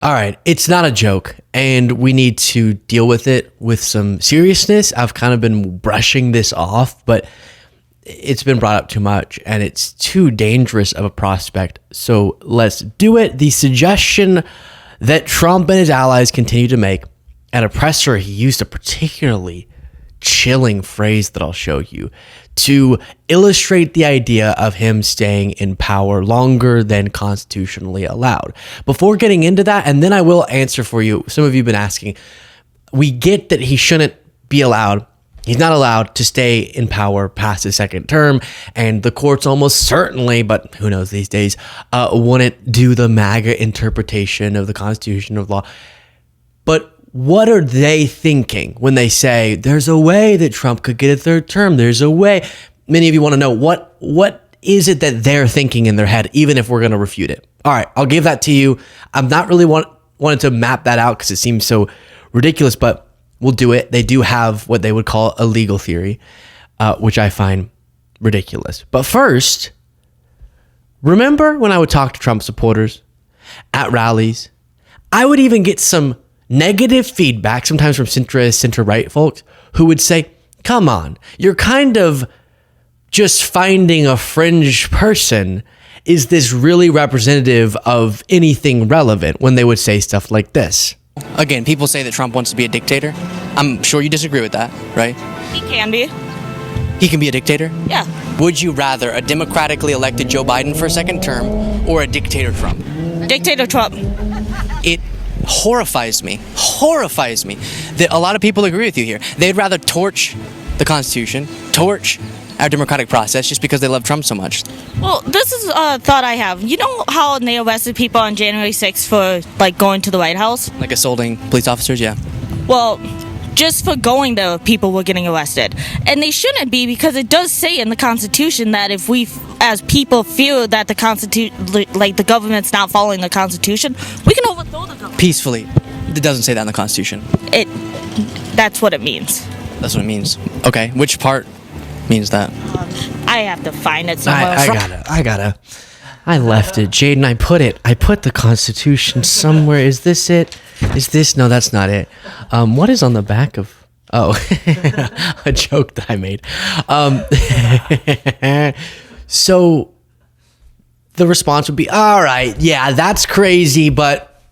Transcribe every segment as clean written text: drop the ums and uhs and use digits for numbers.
All right, it's not a joke, and we need to deal with it with some seriousness. I've kind of been brushing this off, but it's been brought up too much, and it's too dangerous of a prospect. So let's do it. The suggestion that Trump and his allies continue to make, at a presser, he used a particularly chilling phrase that I'll show you to illustrate the idea of him staying in power longer than constitutionally allowed. Before getting into that, and then I will answer for you, some of you have been asking, we get that he shouldn't be allowed. He's not allowed to stay in power past his second term, and the courts almost certainly, but who knows these days, wouldn't do the MAGA interpretation of the Constitution of law. But what are they thinking when they say there's a way that Trump could get a third term? There's a way. Many of you want to know what is it that they're thinking in their head, even if we're going to refute it. All right, I'll give that to you. I'm not really wanted to map that out because it seems so ridiculous, but we'll do it. They do have what they would call a legal theory, which I find ridiculous. But first, remember when I would talk to Trump supporters at rallies? I would even get some negative feedback, sometimes from centrist, center-right folks, who would say, come on, you're kind of just finding a fringe person. Is this really representative of anything relevant? When they would say stuff like this. Again, people say that Trump wants to be a dictator. I'm sure you disagree with that, right? He can be. He can be a dictator? Yeah. Would you rather a democratically elected Joe Biden for a second term or a dictator Trump? Dictator Trump. It horrifies me that a lot of people agree with you here. They'd rather torch the Constitution, torch our democratic process just because they love Trump so much. Well, this is a thought I have. You know how they arrested people on January 6th for, going to the White House? Like assaulting police officers, yeah. Well, just for going there, people were getting arrested. And they shouldn't be, because it does say in the Constitution that if we, as people, feel that the government's not following the Constitution, we can overthrow the government. Peacefully. It doesn't say that in the Constitution. That's what it means. That's what it means. Okay, which part means that? I have to find it somewhere. I left it, Jaden. I put the Constitution somewhere. Is this it? No, that's not it. What is on the back of? Oh, a joke that I made. So the response would be, all right, yeah, that's crazy, but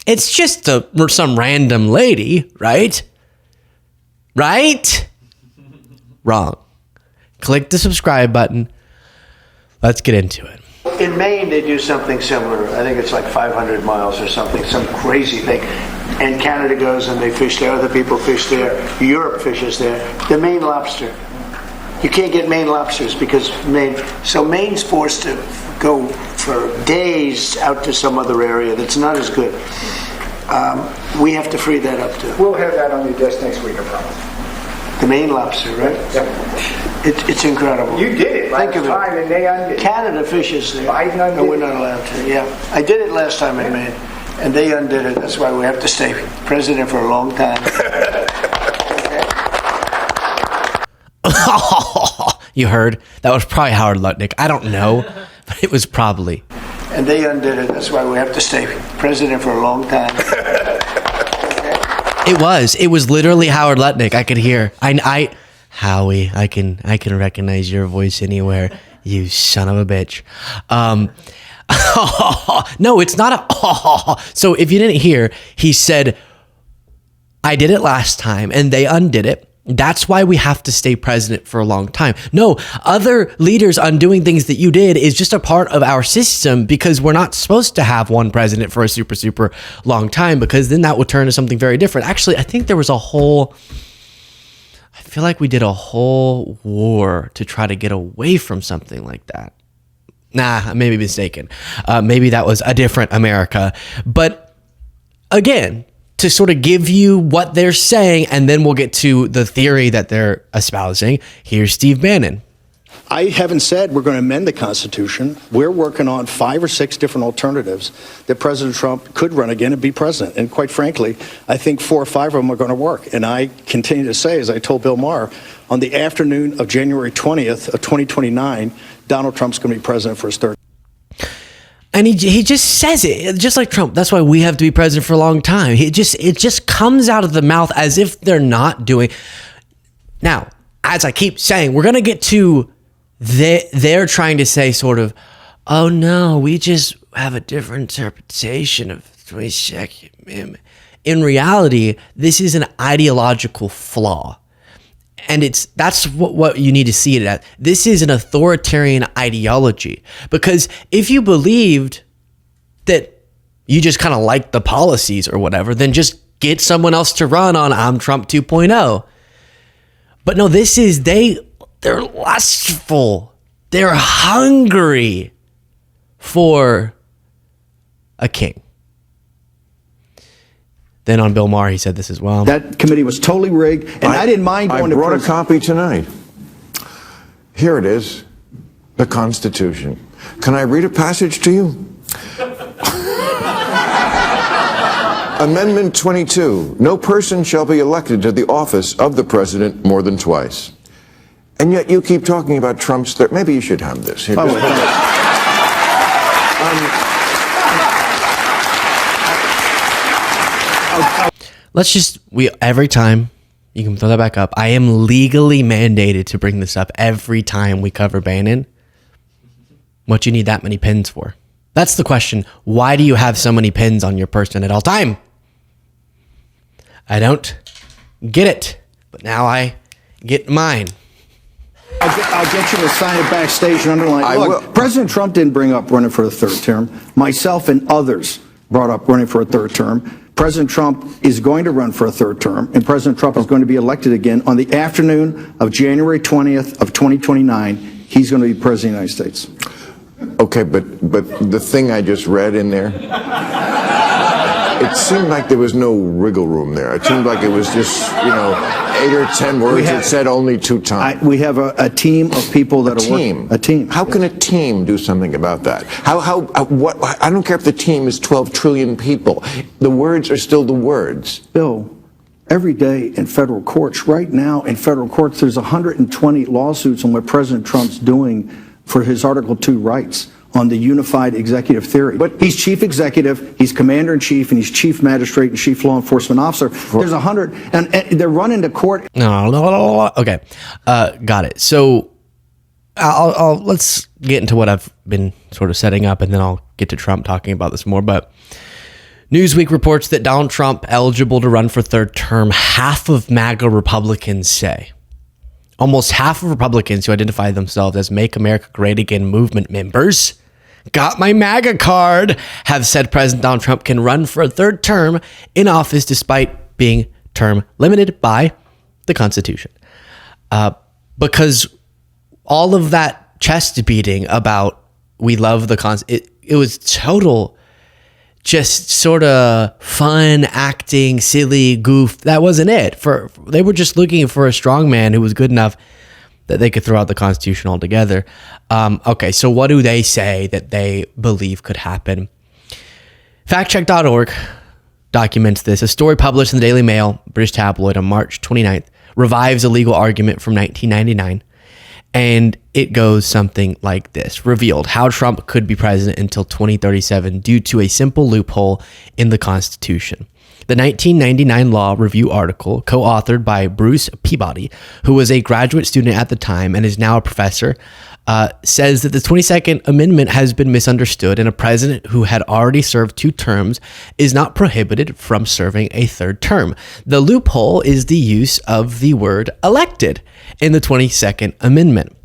it's just some random lady, right? Right? Wrong. Click the subscribe button. Let's get into it. In Maine, they do something similar. I think it's like 500 miles or something, some crazy thing. And Canada goes and they fish there. Other people fish there. Europe fishes there. The Maine lobster. You can't get Maine lobsters because Maine's forced to go for days out to some other area that's not as good. We have to free that up too. We'll have that on your desk next week, I promise. The Maine lobster, right? Yep. It's incredible. You did it last time and they undid it. Canada fishes there. Biden undid No, we're not allowed to. Yeah, I did it last time in Maine, and they undid it. That's why we have to stay president for a long time. You heard? That was probably Howard Lutnick. I don't know, but it was probably. And they undid it. That's why we have to stay president for a long time. It was literally Howard Lutnick. I could hear. Howie, I can recognize your voice anywhere. You son of a bitch. No, it's not a. So if you didn't hear, he said, I did it last time and they undid it. That's why we have to stay president for a long time. No, other leaders undoing things that you did is just a part of our system, because we're not supposed to have one president for a super, super long time, because then that would turn to something very different. Actually, I think there was I feel like we did a whole war to try to get away from something like that. Nah, I may be mistaken. Maybe that was a different America. But again, to sort of give you what they're saying, and then we'll get to the theory that they're espousing. Here's Steve Bannon. I haven't said we're going to amend the Constitution. We're working on 5 or 6 different alternatives that President Trump could run again and be president. And quite frankly, I think 4 or 5 of them are going to work. And I continue to say, as I told Bill Maher, on the afternoon of January 20th of 2029, Donald Trump's going to be president for his third. And he just says it, just like Trump. That's why we have to be president for a long time. It just comes out of the mouth as if they're not doing. Now, as I keep saying, we're going to get to they're trying to say sort of, oh no, we just have a different interpretation of 22nd Amendment. In reality, this is an ideological flaw. And that's what you need to see it as. This is an authoritarian ideology. Because if you believed that you just kind of like the policies or whatever, then just get someone else to run on I'm Trump 2.0. But no, they're lustful. They're hungry for a king. Then on Bill Maher, he said this as well. That committee was totally rigged, and I didn't mind going to prison. I brought a copy tonight. Here it is, the Constitution. Can I read a passage to you? Amendment 22. No person shall be elected to the office of the president more than twice. And yet you keep talking about Trump's... Maybe you should have this. Here, every time, you can throw that back up. I am legally mandated to bring this up every time we cover Bannon. What you need that many pins for? That's the question. Why do you have so many pins on your person at all time? I don't get it, but now I get mine. I'll get you to sign it backstage and underline. Look, President Trump didn't bring up running for a third term. Myself and others brought up running for a third term. President Trump is going to run for a third term, and President Trump is going to be elected again on the afternoon of January 20th of 2029. He's going to be president of the United States. Okay, but the thing I just read in there, it seemed like there was no wriggle room there. It seemed like it was just, 8 or 10 words that said only 2 times. We have a team of people that are working. A team. How can a team do something about that? What? I don't care if the team is 12 trillion people. The words are still the words. Bill, every day in federal courts, right now in federal courts, there's 120 lawsuits on what President Trump's doing for his Article 2 rights on the unified executive theory. But he's chief executive, he's commander in chief, and he's chief magistrate and chief law enforcement officer. There's 100, and they're running to court. No. Okay, got it. So let's get into what I've been sort of setting up, and then I'll get to Trump talking about this more. But Newsweek reports that Donald Trump eligible to run for third term. Half of MAGA Republicans say. Almost half of Republicans who identify themselves as Make America Great Again movement members, got my MAGA card, have said President Donald Trump can run for a third term in office despite being term limited by the Constitution. Because all of that chest beating about we love the Constitution, it was total just sort of fun acting, silly goof. That wasn't it. They were just looking for a strong man who was good enough that they could throw out the Constitution altogether. Okay, so what do they say that they believe could happen? Factcheck.org documents this. A story published in the Daily Mail, British tabloid, on March 29th revives a legal argument from 1999. And it goes something like this. Revealed how Trump could be president until 2037 due to a simple loophole in the Constitution. The 1999 Law Review article, co-authored by Bruce Peabody, who was a graduate student at the time and is now a professor, says that the 22nd Amendment has been misunderstood and a president who had already served 2 terms is not prohibited from serving a third term. The loophole is the use of the word elected in the 22nd Amendment,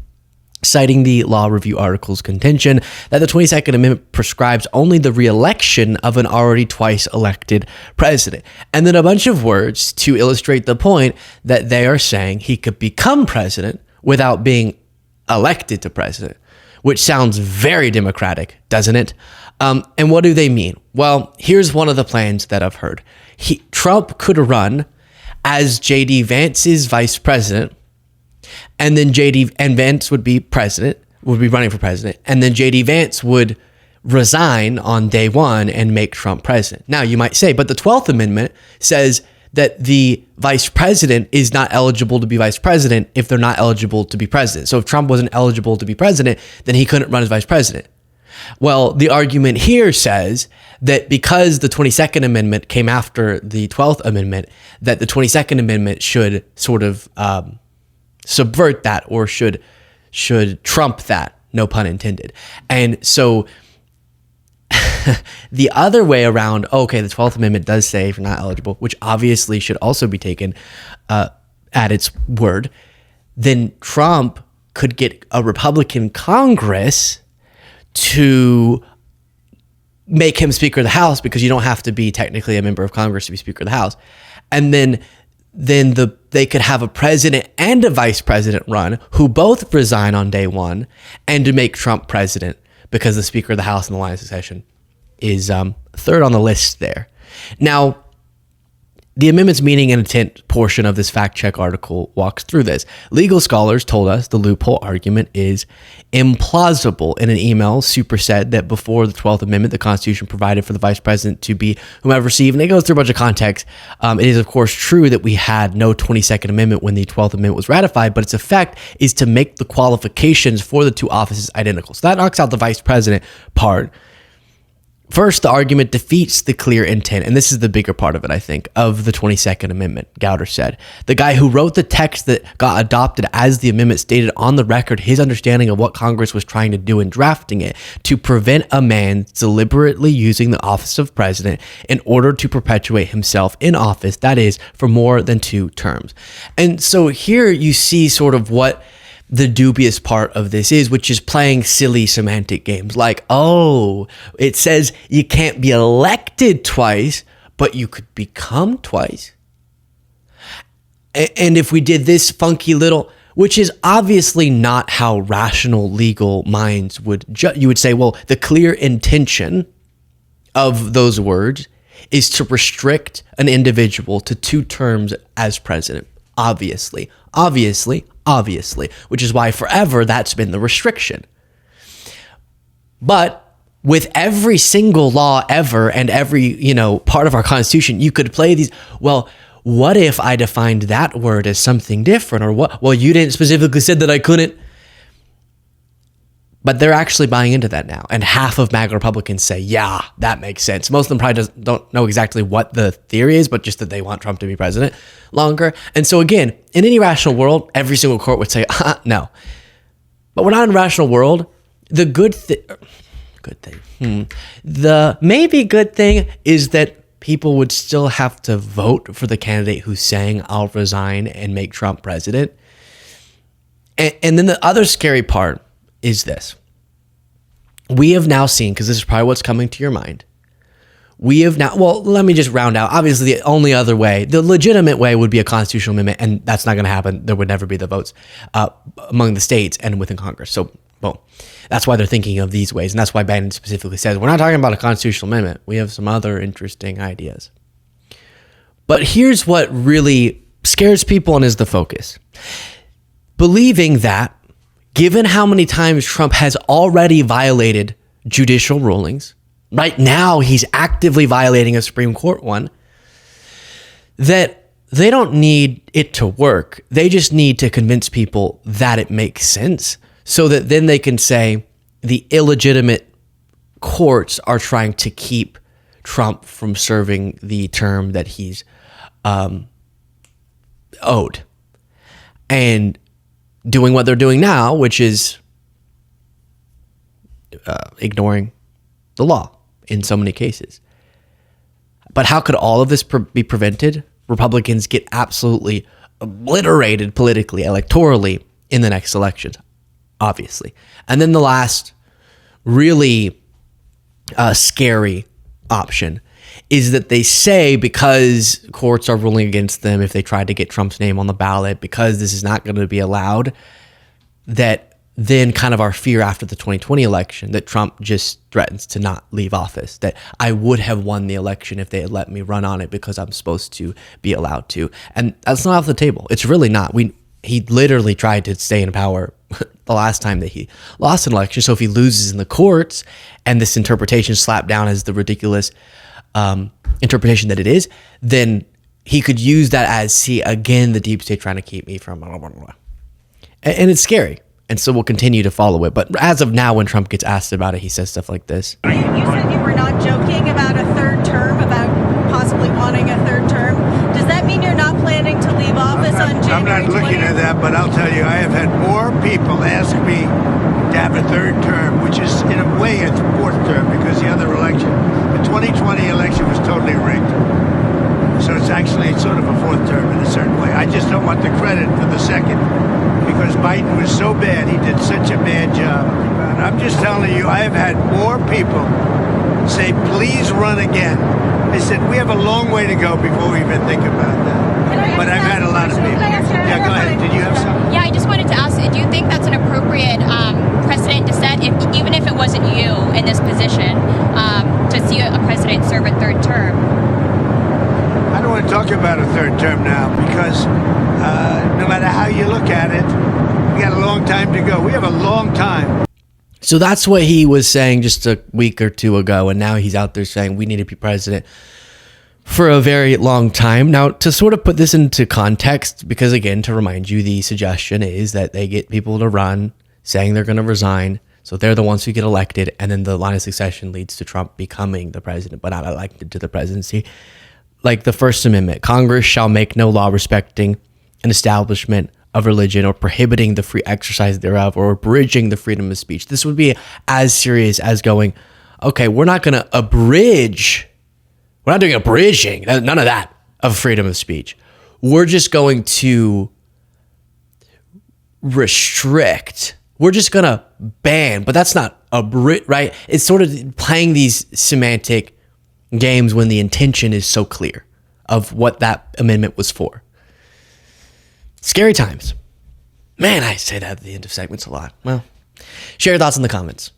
citing the Law Review article's contention that the 22nd Amendment prescribes only the re-election of an already twice elected president. And then a bunch of words to illustrate the point that they are saying he could become president without being elected to president, which sounds very democratic, doesn't it? And what do they mean? Well, here's one of the plans that I've heard. Trump could run as J.D. Vance's vice president, and then Vance would be running for president, and then J.D. Vance would resign on day one and make Trump president. Now, you might say, but the 12th Amendment says that the vice president is not eligible to be vice president if they're not eligible to be president. So if Trump wasn't eligible to be president, then he couldn't run as vice president. Well, the argument here says that because the 22nd Amendment came after the 12th Amendment, that the 22nd Amendment should sort of subvert that, or should trump that, no pun intended. And so the other way around, okay, the 12th Amendment does say if you're not eligible, which obviously should also be taken at its word, then Trump could get a Republican Congress to make him Speaker of the House, because you don't have to be technically a member of Congress to be Speaker of the House. And then they could have a president and a vice president run who both resign on day one, and to make Trump president, because the Speaker of the House in the line of succession is third on the list there. Now, the amendment's meaning and intent portion of this fact check article walks through this. Legal scholars told us the loophole argument is implausible. In an email, Super said that before the 12th Amendment, the Constitution provided for the vice president to be whomever received, and it goes through a bunch of context. It is, of course, true that we had no 22nd Amendment when the 12th Amendment was ratified, but its effect is to make the qualifications for the two offices identical. So that knocks out the vice president part. First, the argument defeats the clear intent, and this is the bigger part of it, I think, of the 22nd Amendment, Gowder said. The guy who wrote the text that got adopted as the amendment stated on the record his understanding of what Congress was trying to do in drafting it, to prevent a man deliberately using the office of president in order to perpetuate himself in office, that is, for more than 2 terms. And so here you see sort of what the dubious part of this is, which is playing silly semantic games like, oh, it says you can't be elected twice, but you could become twice. And if we did this funky little, which is obviously not how rational legal minds would you would say, well, the clear intention of those words is to restrict an individual to 2 terms as president. Obviously, which is why forever that's been the restriction. But with every single law ever and every, part of our Constitution, you could play these, well, what if I defined that word as something different? Or what? Well, you didn't specifically say that I couldn't. But they're actually buying into that now. And half of MAGA Republicans say, yeah, that makes sense. Most of them probably don't know exactly what the theory is, but just that they want Trump to be president longer. And so again, in any rational world, every single court would say, no. But we're not in a rational world. The the maybe good thing is that people would still have to vote for the candidate who's saying, I'll resign and make Trump president. And then the other scary part is this. We have now seen, because this is probably what's coming to your mind, let me just round out. Obviously, the only other way, the legitimate way, would be a constitutional amendment, and that's not going to happen. There would never be the votes among the states and within Congress. So, boom. That's why they're thinking of these ways, and that's why Bannon specifically says, we're not talking about a constitutional amendment. We have some other interesting ideas. But here's what really scares people and is the focus. Believing that, given how many times Trump has already violated judicial rulings, right now he's actively violating a Supreme Court one, that they don't need it to work. They just need to convince people that it makes sense, so that then they can say the illegitimate courts are trying to keep Trump from serving the term that he's owed. And doing what they're doing now, which is ignoring the law in so many cases. But how could all of this be prevented? Republicans get absolutely obliterated politically, electorally in the next elections, obviously. And then the last really scary option is that they say, because courts are ruling against them if they try to get Trump's name on the ballot, because this is not going to be allowed, that then kind of our fear after the 2020 election, that Trump just threatens to not leave office, that I would have won the election if they had let me run on it because I'm supposed to be allowed to. And that's not off the table. It's really not. He literally tried to stay in power the last time that he lost an election. So if he loses in the courts and this interpretation slapped down as the ridiculous interpretation that it is, then he could use that as, see, again, the deep state trying to keep me from blah, blah, blah. And it's scary. And so we'll continue to follow it. But as of now, when Trump gets asked about it, he says stuff like this. You said you were not joking about a third term, about possibly wanting a third term. Does that mean you're not planning to leave office on January 20th? I'm not looking at that, but I'll tell you, I have had more people ask me to have a third term, which is in a way a fourth term, because the other election, the 2020 election, was totally rigged. So it's actually sort of a fourth term in a certain way. I just don't want the credit for the second, because Biden was so bad. He did such a bad job. And I'm just telling you, I have had more people say, please run again. I said, we have a long way to go before we even think about that. But I've had a lot of people. Yeah, go ahead. Did you have something? Yeah, I just wanted to ask, do you think that's an appropriate precedent to set, even if it wasn't you in this position, to see a president serve a third term? I don't want to talk about a third term now, because no matter how you look at it, we got a long time to go. We have a long time. So that's what he was saying just a week or two ago. And now he's out there saying we need to be president for a very long time. Now, to sort of put this into context, because again, to remind you, the suggestion is that they get people to run saying they're going to resign. So they're the ones who get elected. And then the line of succession leads to Trump becoming the president, but not elected to the presidency. Like the First Amendment, Congress shall make no law respecting an establishment of religion or prohibiting the free exercise thereof or abridging the freedom of speech. This would be as serious as going, okay, we're not going to abridge. We're not doing abridging, none of that, of freedom of speech. We're just going to restrict. We're just going to ban, but that's not right? It's sort of playing these semantic games when the intention is so clear of what that amendment was for. Scary times. Man, I say that at the end of segments a lot. Well, share your thoughts in the comments.